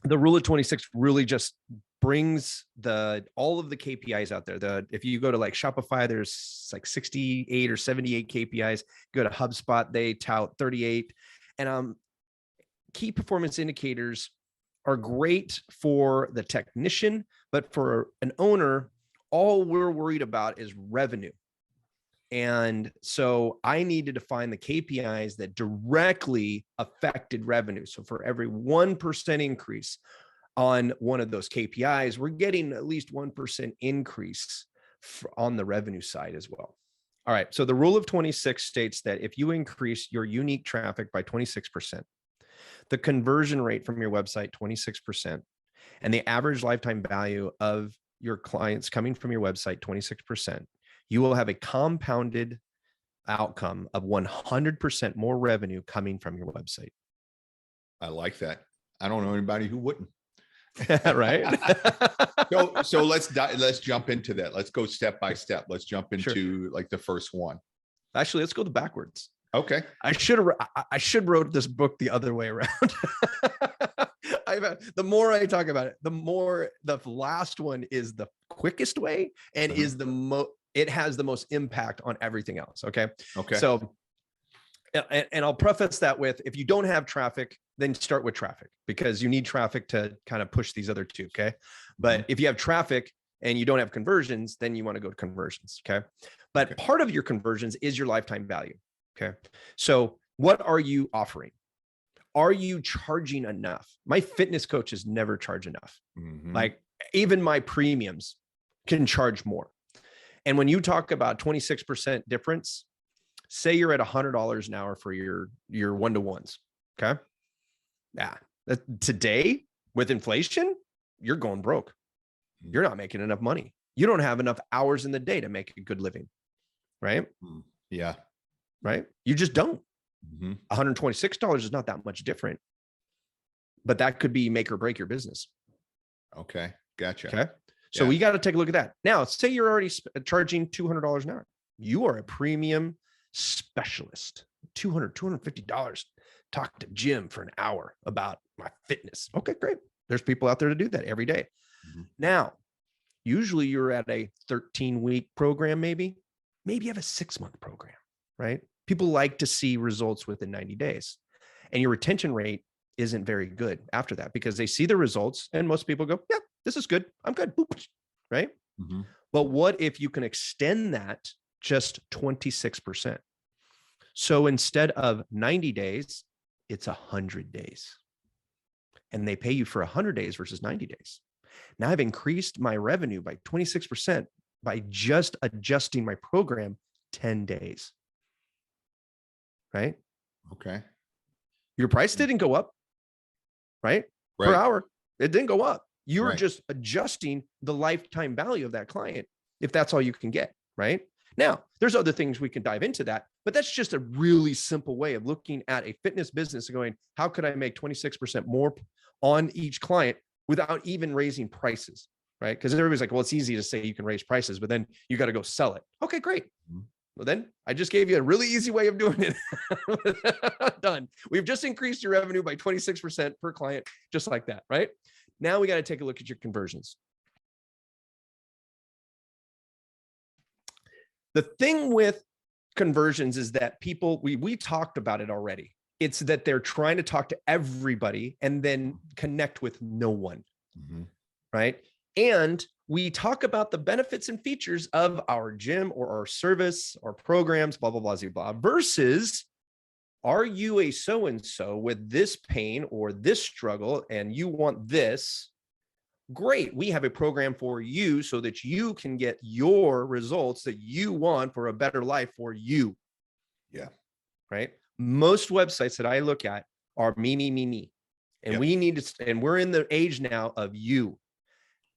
the rule of 26 really just brings all of the KPIs out there. If you go to like Shopify, there's like 68 or 78 KPIs. Go to HubSpot, they tout 38. And key performance indicators are great for the technician, but for an owner, all we're worried about is revenue. And so I needed to find the KPIs that directly affected revenue. So for every 1% increase on one of those KPIs, we're getting at least 1% increase on the revenue side as well. All right. So the rule of 26 states that if you increase your unique traffic by 26%, the conversion rate from your website, 26%, and the average lifetime value of your clients coming from your website, 26%, you will have a compounded outcome of 100% more revenue coming from your website. I like that. I don't know anybody who wouldn't. Right. So let's jump into that. Let's go step by step. Let's jump into like the first one. Actually, let's go backwards. Okay. I should wrote this book the other way around. The more I talk about it, the more the last one is the quickest way and is it has the most impact on everything else. Okay. So, and I'll preface that with, if you don't have traffic, then start with traffic, because you need traffic to kind of push these other two. Okay. But if you have traffic and you don't have conversions, then you want to go to conversions. Okay. But part of your conversions is your lifetime value. Okay. So what are you offering? Are you charging enough? My fitness coaches never charge enough. Like even my premiums can charge more. And when you talk about 26% difference, say you're at $100 an hour for your one-to-ones. Okay. Yeah. Today with inflation, you're going broke. You're not making enough money. You don't have enough hours in the day to make a good living. Right. Yeah. Right. You just don't. $126 is not that much different, but that could be make or break your business. Okay. Gotcha. Okay. So we got to take a look at that. Now, say you're already charging $200 an hour. You are a premium specialist, $250. Talk to Jim for an hour about my fitness. Okay, great. There's people out there to do that every day. Now, usually you're at a 13-week program, maybe you have a 6-month program, right? People like to see results within 90 days. And your retention rate isn't very good after that, because they see the results and most people go, yeah, this is good. I'm good. Right. But what if you can extend that just 26%? So instead of 90 days, it's 100 days. And they pay you for 100 days versus 90 days. Now I've increased my revenue by 26% by just adjusting my program 10 days. Right. Okay. Your price didn't go up. Right. Per hour. It didn't go up. You're just adjusting the lifetime value of that client, if that's all you can get. Right. Now, there's other things we can dive into that, but that's just a really simple way of looking at a fitness business and going, how could I make 26% more on each client without even raising prices? Right. Because everybody's like, well, it's easy to say you can raise prices, but then you got to go sell it. Okay, great. Well, then I just gave you a really easy way of doing it. Done. We've just increased your revenue by 26% per client, just like that. Right. Now we got to take a look at your conversions. The thing with conversions is that people, we talked about it already. It's that they're trying to talk to everybody and then connect with no one. Right. And we talk about the benefits and features of our gym or our service or programs, blah, blah, blah, blah, blah, versus, are you a so-and-so with this pain or this struggle and you want this? Great. We have a program for you so that you can get your results that you want for a better life for you. Yeah. Right. Most websites that I look at are me. And we need to, and we're in the age now of you.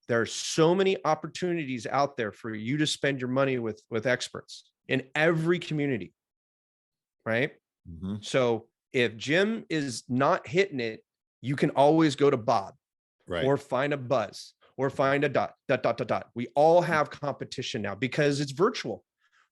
There are so many opportunities out there for you to spend your money with experts in every community. Right. So if Jim is not hitting it, you can always go to Bob. Right. Or find a Buzz or find a dot. We all have competition now because it's virtual.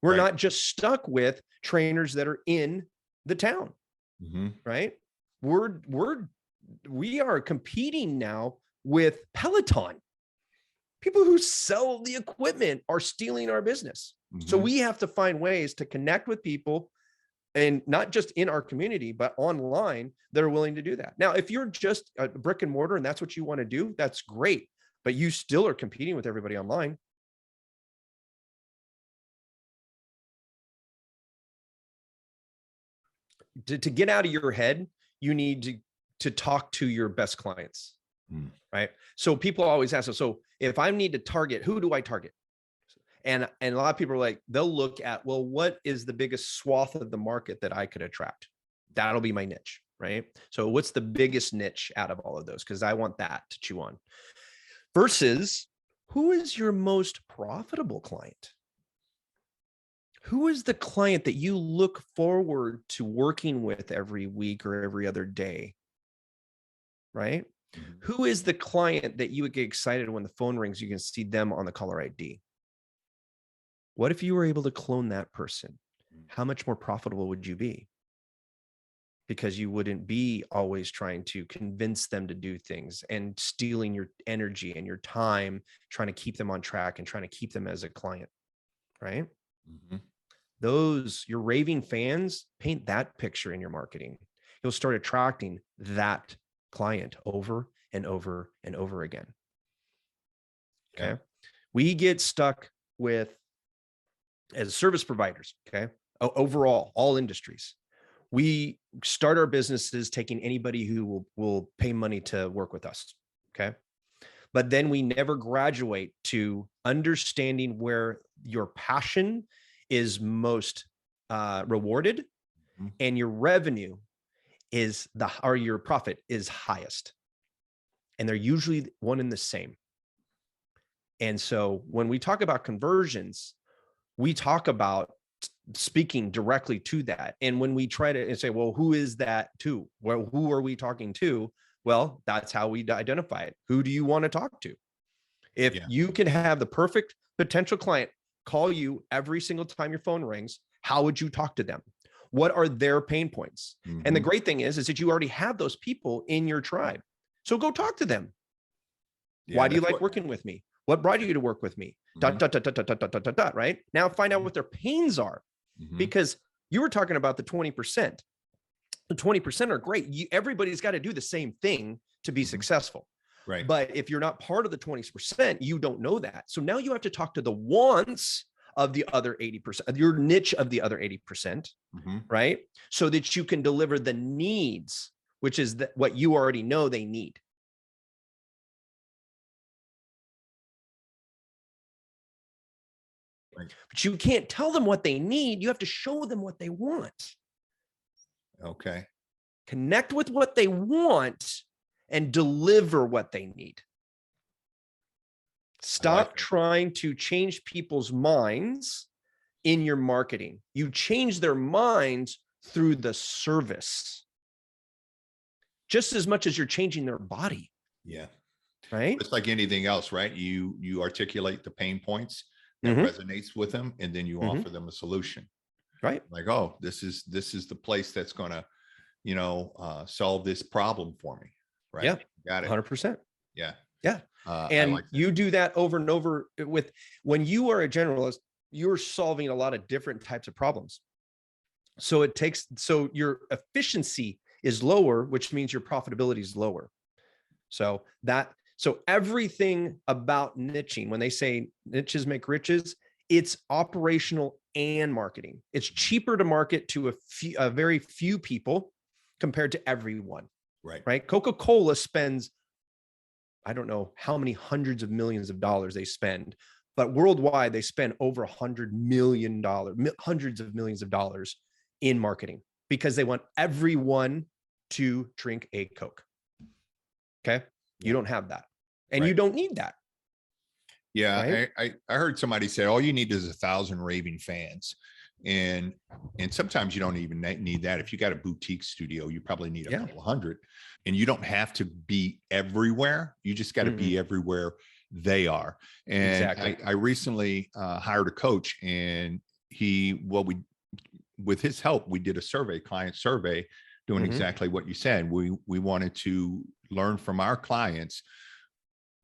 We're not just stuck with trainers that are in the town. Right. We're we are competing now with Peloton. People who sell the equipment are stealing our business. So we have to find ways to connect with people, and not just in our community, but online, that are willing to do that. Now, if you're just a brick and mortar and that's what you want to do, that's great, but you still are competing with everybody online. To get out of your head, you need to talk to your best clients, right? So people always ask us, so if I need to target, who do I target? And a lot of people are like, they'll look at, well, what is the biggest swath of the market that I could attract? That'll be my niche, right? So what's the biggest niche out of all of those? Because I want that to chew on. Versus, who is your most profitable client? Who is the client that you look forward to working with every week or every other day, right? Who is the client that you would get excited when the phone rings, you can see them on the caller ID? What if you were able to clone that person? How much more profitable would you be? Because you wouldn't be always trying to convince them to do things and stealing your energy and your time, trying to keep them on track and trying to keep them as a client, right? Those, your raving fans, paint that picture in your marketing. You'll start attracting that client over and over and over again. Okay. We get stuck with, as service providers, okay, overall, all industries, we start our businesses taking anybody who will pay money to work with us, okay? But then we never graduate to understanding where your passion is most rewarded and your revenue is or your profit is highest. And they're usually one and the same. And so when we talk about conversions, we talk about speaking directly to that. And when we try to say, well, who is that to? Well, who are we talking to? Well, that's how we identify it. Who do you want to talk to? If you can have the perfect potential client call you every single time your phone rings, how would you talk to them? What are their pain points? And the great thing is that you already have those people in your tribe. So go talk to them. Why do you like working with me? What brought you to work with me? Right? Now find out what their pains are, because you were talking about the 20%. The 20% are great. Everybody's got to do the same thing to be successful. Right. But if you're not part of the 20%, you don't know that. So now you have to talk to the wants of the other 80%, your niche of the other 80%, right? So that you can deliver the needs, which is what you already know they need. Right. But you can't tell them what they need. You have to show them what they want. Okay. Connect with what they want and deliver what they need. Stop trying to change people's minds in your marketing. You change their minds through the service, just as much as you're changing their body. Yeah. Right. It's like anything else, right? You articulate the pain points that resonates with them, and then you offer them a solution. Right. Like, oh, this is the place that's going to, solve this problem for me. Right. Yeah. Got it. 100%. Yeah. Yeah. And like you do that over and over with, when you are a generalist, you're solving a lot of different types of problems. So your efficiency is lower, which means your profitability is lower. So everything about niching, when they say niches make riches, it's operational and marketing. It's cheaper to market to a very few people compared to everyone. Right. Right. Coca-Cola spends, I don't know how many hundreds of millions of dollars they spend, but worldwide they spend over $100 million, hundreds of millions of dollars in marketing, because they want everyone to drink a Coke. Okay. You don't have that, and you don't need that. Yeah. Right? I heard somebody say, all you need is 1,000 raving fans. And sometimes you don't even need that. If you got a boutique studio, you probably need a couple hundred, and you don't have to be everywhere. You just got to be everywhere they are. And I recently hired a coach, and with his help, we did a survey, client survey, doing exactly what you said. We wanted to learn from our clients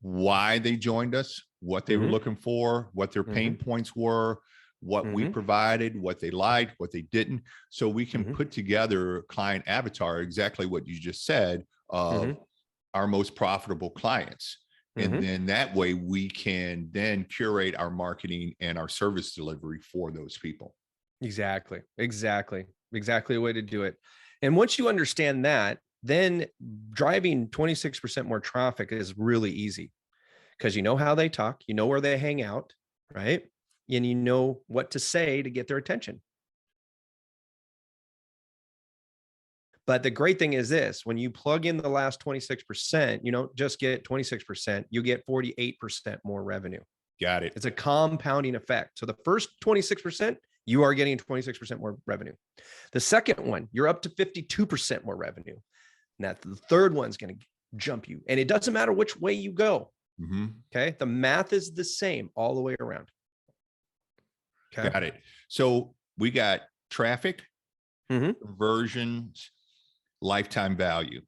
why they joined us, what they were looking for, what their pain points were, what we provided, what they liked, what they didn't. So we can put together a client avatar, exactly what you just said, of our most profitable clients. And then that way we can then curate our marketing and our service delivery for those people. Exactly the way to do it. And once you understand that, then driving 26% more traffic is really easy, because you know how they talk, you know where they hang out, right? And you know what to say to get their attention. But the great thing is this: when you plug in the last 26%, you don't just get 26%, you get 48% more revenue. Got it. It's a compounding effect. So the first 26%, you are getting 26% more revenue. The second one, you're up to 52% more revenue. And that the third one's going to jump you. And it doesn't matter which way you go. Okay. The math is the same all the way around. Okay. Got it. So we got traffic, conversions, lifetime value.